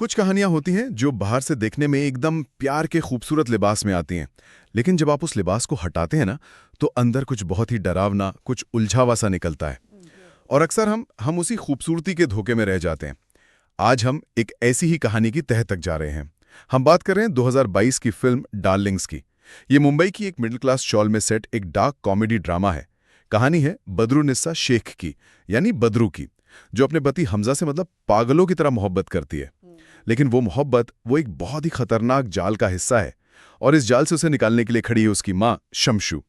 कुछ कहानियां होती हैं जो बाहर से देखने में एकदम प्यार के खूबसूरत लिबास में आती हैं, लेकिन जब आप उस लिबास को हटाते हैं ना, तो अंदर कुछ बहुत ही डरावना, कुछ उलझावा सा निकलता है। और अक्सर हम उसी खूबसूरती के धोखे में रह जाते हैं। आज हम एक ऐसी ही कहानी की तह तक जा रहे हैं। हम बात कर रहे हैं 2022 की फिल्म डार्लिंग्स की। ये मुंबई की एक मिडिल क्लास शॉल में सेट एक डार्क कॉमेडी ड्रामा है। कहानी है बदरुन्निसा शेख की, यानी बदरू की, जो अपने पति हमजा से मतलब पागलों की तरह मोहब्बत करती है। लेकिन वो मोहब्बत वो एक बहुत ही खतरनाक जाल का हिस्सा है, और इस जाल से उसे निकालने के लिए खड़ी है उसकी माँ शमशू।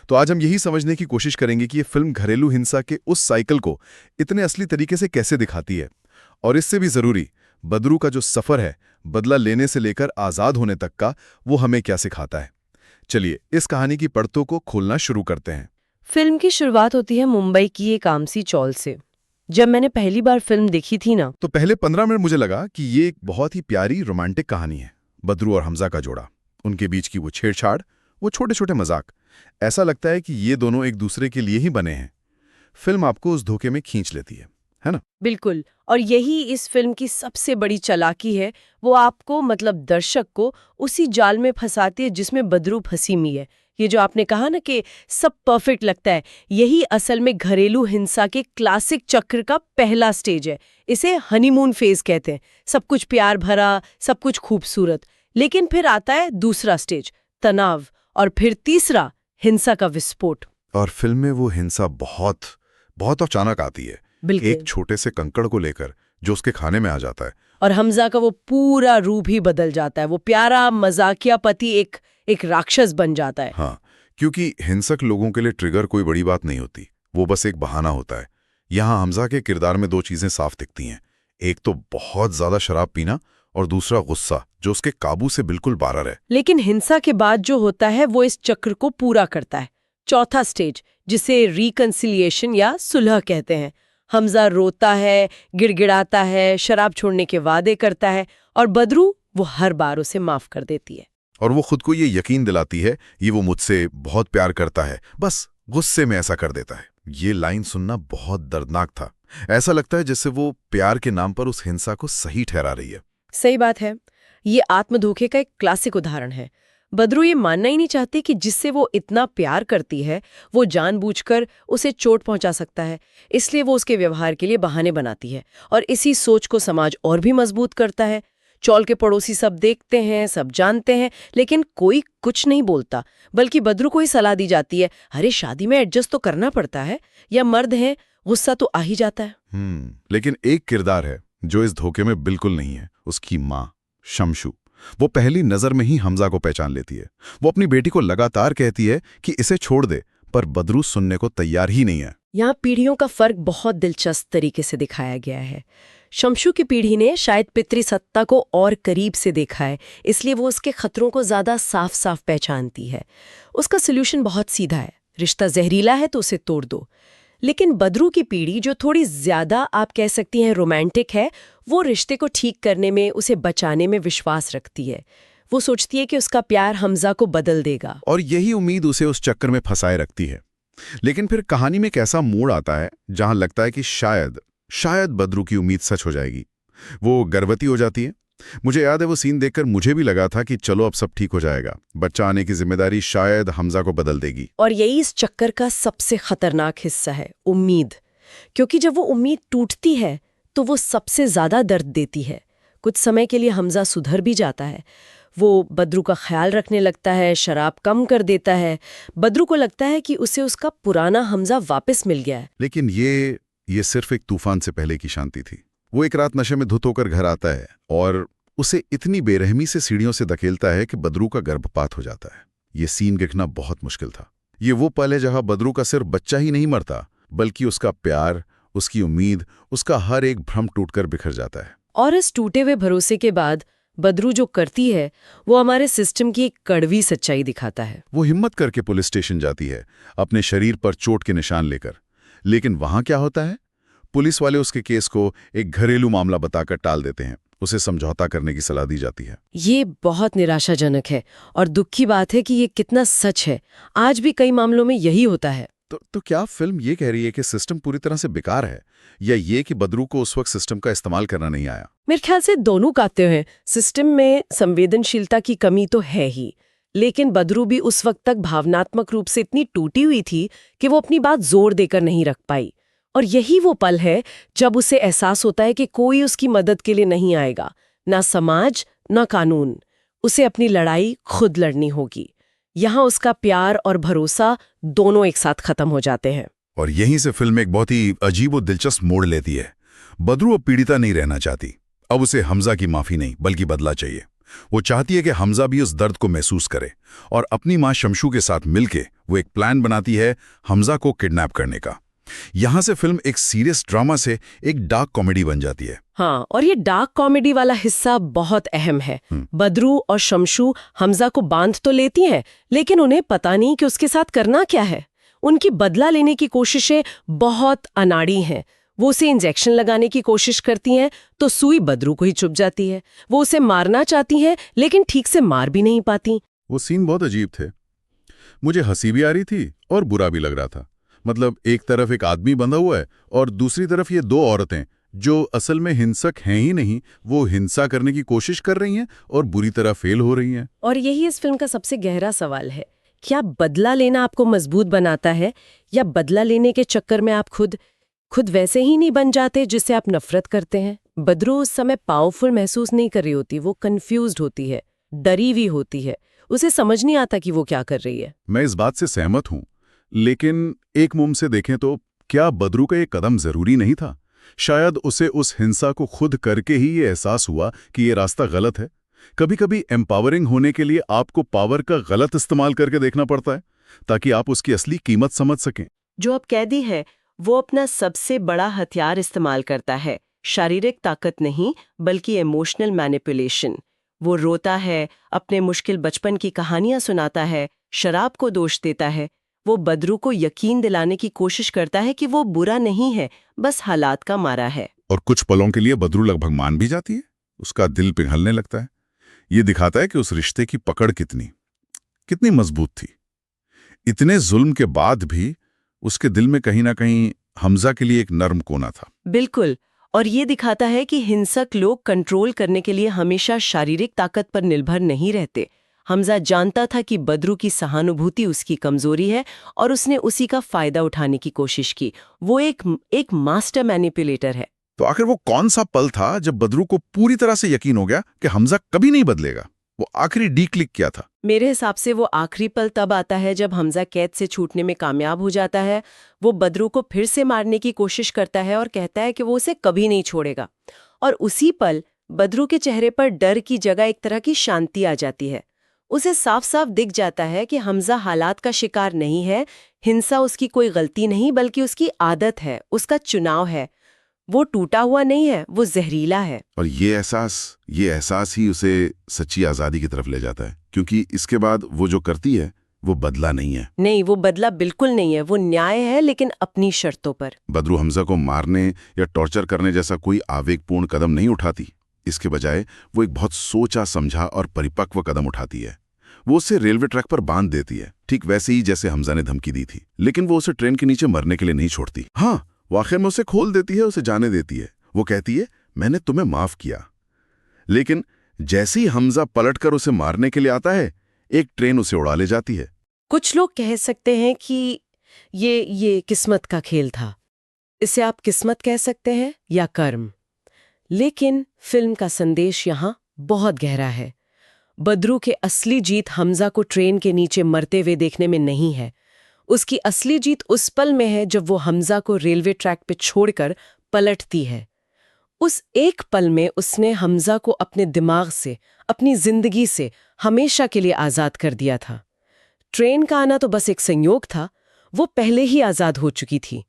तो आज हम यही समझने की कोशिश करेंगे कि ये फिल्म घरेलू हिंसा के उस साइकिल को इतने असली तरीके से कैसे दिखाती है, और इससे भी जरूरी बदरू का जो सफर है बदला लेने से लेकर आजाद होने तक का, वो हमें क्या सिखाता है। चलिए इस कहानी की परतों को खोलना शुरू करते हैं। फिल्म की शुरुआत होती है मुंबई की एक आमसी चौल से। जब मैंने पहली बार फिल्म देखी थी ना, तो पहले 15 मिनट मुझे लगा कि ये एक बहुत ही प्यारी रोमांटिक कहानी है। बदरू और हमजा का जोड़ा, उनके बीच की वो छेड़छाड़, वो छोटे छोटे मजाक, ऐसा लगता है कि ये दोनों एक दूसरे के लिए ही बने हैं। फिल्म आपको उस धोखे में खींच लेती है ना? बिल्कुल। और यही इस फिल्म की सबसे बड़ी चालाकी है। वो आपको मतलब दर्शक को उसी जाल में फंसाती है जिसमें बदरू फंसी हुई है। ये जो आपने कहा ना कि सब परफेक्ट लगता है, यही असल में घरेलू हिंसा के क्लासिक चक्र का पहला स्टेज है। इसे हनीमून फेज कहते हैं। सब कुछ प्यार भरा, सब कुछ खूबसूरत, लेकिन फिर आता है दूसरा स्टेज, तनाव, और फिर तीसरा, हिंसा का विस्फोट। और फिल्म में वो हिंसा बहुत बहुत अचानक आती है, एक छोटे से कंकड़ को लेकर जो उसके खाने में आ जाता है। और हमजा का वो पूरा रूप ही बदल जाता है। वो प्यारा मजाकिया पति एक राक्षस बन जाता है। हाँ, क्योंकि हिंसक लोगों के लिए ट्रिगर कोई बड़ी बात नहीं होती, वो बस एक बहाना होता है। यहाँ हमजा के किरदार में दो चीजें साफ दिखती हैं। एक तो बहुत ज्यादा शराब पीना, और दूसरा गुस्सा जो उसके काबू से बिल्कुल बाहर है। लेकिन हिंसा के बाद जो होता है वो इस चक्र को पूरा करता है। चौथा स्टेज, जिसे रिकंसिलिएशन या सुलह कहते हैं। हमजा रोता है, गिड़गिड़ाता है, शराब छोड़ने के वादे करता है, और बदरू वो हर बार उसे माफ कर देती है। और वो खुद को ये यकीन दिलाती है ये वो मुझसे बहुत प्यार करता है, बस गुस्से में ऐसा कर देता है। ये लाइन सुनना बहुत दर्दनाक था। ऐसा लगता है जैसे वो प्यार के नाम पर उस हिंसा को सही ठहरा रही है। सही बात है। ये आत्मधोखे का एक क्लासिक उदाहरण है। बदरू ये मानना ही नहीं चाहती कि जिससे वो इतना प्यार करती है वो जानबूझकर उसे चोट पहुंचा सकता है, इसलिए वो उसके व्यवहार के लिए बहाने बनाती है। और इसी सोच को समाज और भी मजबूत करता है। चौल के पड़ोसी सब देखते हैं, सब जानते हैं, लेकिन कोई कुछ नहीं बोलता, बल्कि बदरू को ही सलाह दी जाती है, अरे शादी में एडजस्ट तो करना पड़ता है, या मर्द है, गुस्सा तो आ ही जाता है। लेकिन एक किरदार है जो इस धोखे में बिल्कुल नहीं है, उसकी माँ शमशू। वो पहली नजर में ही हमजा को पहचान लेती है। वो अपनी बेटी को लगातार कहती है कि इसे छोड़ दे, पर बदरू सुनने को तैयार ही नहीं है। यहाँ पीढ़ियों का फर्क बहुत दिलचस्प तरीके से दिखाया गया है। शमशू की पीढ़ी ने शायद पितृसत्ता को और करीब से देखा है, इसलिए वो उसके खतरों को ज्यादा साफ साफ पहचानती है। उसका सोल्यूशन बहुत सीधा है, रिश्ता जहरीला है तो उसे तोड़ दो। लेकिन बदरू की पीढ़ी, जो थोड़ी ज्यादा आप कह सकती हैं रोमांटिक है, वो रिश्ते को ठीक करने में, उसे बचाने में विश्वास रखती है। वो सोचती है कि उसका प्यार हमजा को बदल देगा, और यही उम्मीद उसे उस चक्कर में फंसाए रखती है। लेकिन फिर कहानी में एक ऐसा मोड़ आता है जहां लगता है कि शायद बदरू की उम्मीद सच हो जाएगी। वो गर्भवती हो जाती है। मुझे याद है वो सीन देखकर मुझे भी लगा था कि चलो अब सब ठीक हो जाएगा, बच्चा आने की जिम्मेदारी शायद हमजा को बदल देगी। और यही इस चक्कर का सबसे खतरनाक हिस्सा है, उम्मीद। क्योंकि जब वो उम्मीद टूटती है तो वो सबसे ज्यादा दर्द देती है। कुछ समय के लिए हमजा सुधर भी जाता है। वो बदरू का ख्याल रखने लगता है, शराब कम कर देता है। बदरू को लगता है कि उसे उसका पुराना हमजा वापस मिल गया है। लेकिन ये सिर्फ एक तूफान से पहले की शांति थी। वो एक रात नशे में धुत होकर घर आता है और उसे इतनी बेरहमी से सीढ़ियों से धकेलता है कि बदरू का गर्भपात हो जाता है। ये सीन देखना बहुत मुश्किल था। ये वो पल है जहां बदरू का सिर्फ बच्चा ही नहीं मरता, बल्कि उसका प्यार, उसकी उम्मीद, उसका हर एक भ्रम टूटकर बिखर जाता है। और इस टूटे हुए भरोसे के बाद बदरू जो करती है वो हमारे सिस्टम की एक कड़वी सच्चाई दिखाता है। वो हिम्मत करके पुलिस स्टेशन जाती है, अपने शरीर पर चोट के निशान लेकर। लेकिन वहां क्या होता है? पुलिस वाले उसके केस को एक घरेलू मामला बताकर टाल देते हैं। उसे समझौता करने की सलाह दी जाती है। ये बहुत निराशाजनक है, और दुख की बात है कि ये कितना सच है। आज भी कई मामलों में यही होता है। तो क्या फिल्म ये कह रही है कि सिस्टम पूरी तरह से बेकार है, या ये कि बदरू को उस वक्त सिस्टम का इस्तेमाल करना नहीं आया? मेरे ख्याल से दोनों कहते हैं। सिस्टम में संवेदनशीलता की कमी तो है ही, लेकिन बदरू भी उस वक्त तक भावनात्मक रूप से इतनी टूटी हुई थी कि वो अपनी बात जोर देकर नहीं रख पाई। और यही वो पल है जब उसे एहसास होता है कि कोई उसकी मदद के लिए नहीं आएगा, ना समाज ना कानून। उसे अपनी लड़ाई खुद लड़नी होगी। यहाँ उसका प्यार और भरोसा दोनों एक साथ खत्म हो जाते हैं। और यहीं से फिल्म एक बहुत ही अजीब और दिलचस्प मोड़ लेती है। बदरू अब पीड़िता नहीं रहना चाहती। अब उसे हमजा की माफी नहीं बल्कि बदला चाहिए। वो चाहती है कि हमजा भी उस दर्द को महसूस करे, और अपनी मां शमशू के साथ मिलके वो एक प्लान बनाती है हमजा को किडनैप करने का। यहां से फिल्म एक सीरियस ड्रामा से एक डार्क कॉमेडी बन जाती है। हाँ, और ये डार्क कॉमेडी वाला हिस्सा बहुत अहम है। बदरू और शमशू हमजा को बांध तो लेती हैं, लेकिन उन्हें पता नहीं कि उसके साथ करना क्या है। उनकी बदला लेने की कोशिशें बहुत अनाड़ी हैं। वो उसे इंजेक्शन लगाने की कोशिश करती हैं तो सुई बदरू को ही चुभ जाती है। वो उसे मारना चाहती हैं लेकिन ठीक से मार भी नहीं पाती। वो सीन बहुत अजीब थे। मुझे हंसी भी आ रही थी और बुरा भी लग रहा था। मतलब एक तरफ एक आदमी बंधा हुआ है और दूसरी तरफ ये दो औरतें जो असल में हिंसक हैं ही नहीं, वो हिंसा करने की कोशिश कर रही हैं और बुरी तरह फेल हो रही हैं। और यही इस फिल्म का सबसे गहरा सवाल है। क्या बदला लेना आपको मजबूत बनाता है, या बदला लेने के चक्कर में आप खुद वैसे ही नहीं बन जाते जिससे आप नफरत करते हैं? बदरू उस समय पावरफुल महसूस नहीं कर रही होती। वो कंफ्यूज्ड होती है, डरी हुई होती है। उसे समझ नहीं आता कि वो क्या कर रही है। मैं इस बात से सहमत हूं, लेकिन एक मुंह से देखें तो क्या बदरू का ये कदम जरूरी नहीं था? शायद उसे उस हिंसा को खुद करके ही ये एहसास हुआ कि ये रास्ता गलत है। कभी-कभी एम्पावरिंग होने के लिए आपको पावर का गलत इस्तेमाल करके देखना पड़ता है, ताकि आप उसकी असली कीमत समझ सकें। जो अब कैदी है वो अपना सबसे बड़ा हथियार इस्तेमाल करता है। शारीरिक ताकत नहीं, बल्कि इमोशनल मैनिपुलेशन। वो रोता है, अपने मुश्किल बचपन की कहानियां सुनाता है, शराब को दोष देता है। वो बदरू को यकीन दिलाने की कोशिश करता है कि वो बुरा नहीं है, बस हालात का मारा है। और कुछ पलों के लिए बदरू लगभग मान भी जाती है। उसका दिल पिघलने लगता है। ये दिखाता है कि उस रिश्ते की पकड़ कितनी मजबूत थी। इतने जुल्म के बाद भी उसके दिल में कहीं ना कहीं हमजा के लिए एक नर्म कोना था। बिल्कुल। और ये दिखाता है कि हिंसक लोग कंट्रोल करने के लिए हमेशा शारीरिक ताकत पर निर्भर नहीं रहते। हमजा जानता था कि बदरू की सहानुभूति उसकी कमजोरी है और उसने उसी का फायदा उठाने की कोशिश की। वो एक मास्टर मैनिपुलेटर है। तो आखिर वो कौन सा पल था जब बदरू को पूरी तरह से यकीन हो गया कि हमजा कभी नहीं बदलेगा? वो आखिरी डी क्लिक क्या था? मेरे हिसाब से वो आखिरी पल तब आता है जब हमजा कैद से छूटने में कामयाब हो जाता है। वो बदरू को फिर से मारने की कोशिश करता है और कहता है कि वो उसे कभी नहीं छोड़ेगा। और उसी पल बदरू के चेहरे पर डर की जगह एक तरह की शांति आ जाती है। उसे साफ साफ दिख जाता है कि हमजा हालात का शिकार नहीं है। हिंसा उसकी कोई गलती नहीं, बल्कि उसकी आदत है, उसका चुनाव है। वो टूटा हुआ नहीं है, वो जहरीला है। और ये एहसास ही उसे सच्ची आजादी की तरफ ले जाता है, क्योंकि इसके बाद वो जो करती है वो बदला नहीं है। नहीं, वो बदला बिल्कुल नहीं है। वो न्याय है, लेकिन अपनी शर्तों पर। बदरू हमजा को मारने या टॉर्चर करने जैसा कोई आवेगपूर्ण कदम नहीं उठाती। इसके बजाय वो एक बहुत सोचा समझा और परिपक्व कदम उठाती है। वो उसे रेलवे ट्रैक पर बांध देती है, ठीक वैसे ही जैसे हमजा ने धमकी दी थी। लेकिन वो उसे ट्रेन के नीचे मरने के लिए नहीं छोड़ती। हाँ, वो आखिर में उसे खोल देती है, उसे जाने देती है। वो कहती है, मैंने तुम्हें माफ किया। लेकिन जैसे ही हमजा पलटकर उसे मारने के लिए आता है, एक ट्रेन उसे उड़ा ले जाती है। कुछ लोग कह सकते हैं कि ये किस्मत का खेल था। इसे आप किस्मत कह सकते हैं या कर्म। लेकिन फिल्म का संदेश यहाँ बहुत गहरा है। बदरू के असली जीत हमजा को ट्रेन के नीचे मरते हुए देखने में नहीं है। उसकी असली जीत उस पल में है जब वो हमजा को रेलवे ट्रैक पे छोड़कर पलटती है। उस एक पल में उसने हमजा को अपने दिमाग से, अपनी जिंदगी से हमेशा के लिए आज़ाद कर दिया था। ट्रेन का आना तो बस एक संयोग था, वो पहले ही आज़ाद हो चुकी थी।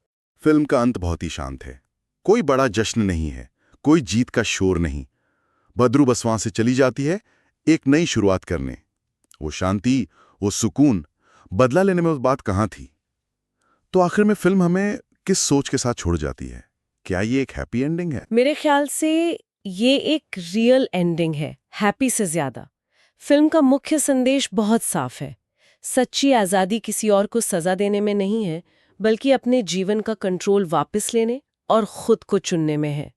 फिल्म का अंत बहुत ही शांत है। कोई बड़ा जश्न नहीं है, कोई जीत का शोर नहीं। बदरू बस वहां से चली जाती है एक नई शुरुआत करने। वो शांति, वो सुकून, बदला लेने में उस बात कहाँ थी? तो आखिर में फिल्म हमें किस सोच के साथ छोड़ जाती है? क्या ये एक हैप्पी एंडिंग है? मेरे ख्याल से ये एक रियल एंडिंग है, हैप्पी से ज्यादा। फिल्म का मुख्य संदेश बहुत साफ है। सच्ची आज़ादी किसी और को सजा देने में नहीं है, बल्कि अपने जीवन का कंट्रोल वापस लेने और खुद को चुनने में है।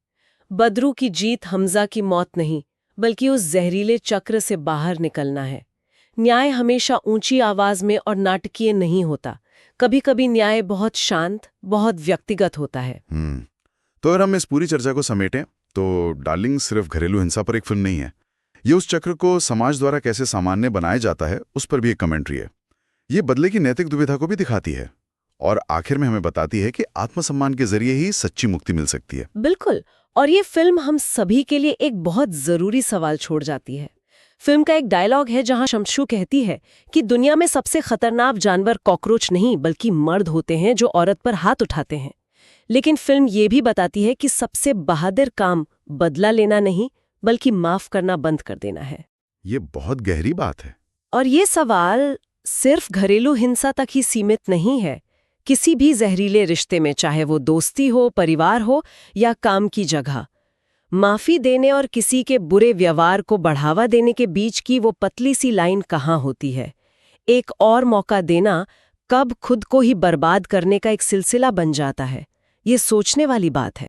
बदरू की जीत हमजा की मौत नहीं, बल्कि उस जहरीले चक्र से बाहर निकलना है। न्याय हमेशा ऊंची आवाज में और नाटकीय नहीं होता। कभी कभी न्याय बहुत शांत, बहुत व्यक्तिगत होता है। तो अगर हम इस पूरी चर्चा को समेटें तो डार्लिंग सिर्फ घरेलू हिंसा पर एक फिल्म नहीं है। ये उस चक्र को समाज द्वारा कैसे सामान्य बनाया जाता है उस पर भी एक कमेंट्री है। ये बदले की नैतिक दुविधा को भी दिखाती है और आखिर में हमें बताती है कि आत्मसम्मान के जरिए ही सच्ची मुक्ति मिल सकती है। बिल्कुल। और ये फिल्म हम सभी के लिए एक बहुत जरूरी सवाल छोड़ जाती है। फिल्म का एक डायलॉग है जहां शमशू कहती है कि दुनिया में सबसे खतरनाक जानवर कॉकरोच नहीं बल्कि मर्द होते हैं जो औरत पर हाथ उठाते हैं। लेकिन फिल्म ये भी बताती है कि सबसे बहादुर काम बदला लेना नहीं बल्कि माफ करना बंद कर देना है। ये बहुत गहरी बात है। और ये सवाल सिर्फ घरेलू हिंसा तक ही सीमित नहीं है। किसी भी जहरीले रिश्ते में, चाहे वो दोस्ती हो, परिवार हो या काम की जगह, माफी देने और किसी के बुरे व्यवहार को बढ़ावा देने के बीच की वो पतली सी लाइन कहाँ होती है। एक और मौका देना कब खुद को ही बर्बाद करने का एक सिलसिला बन जाता है। ये सोचने वाली बात है।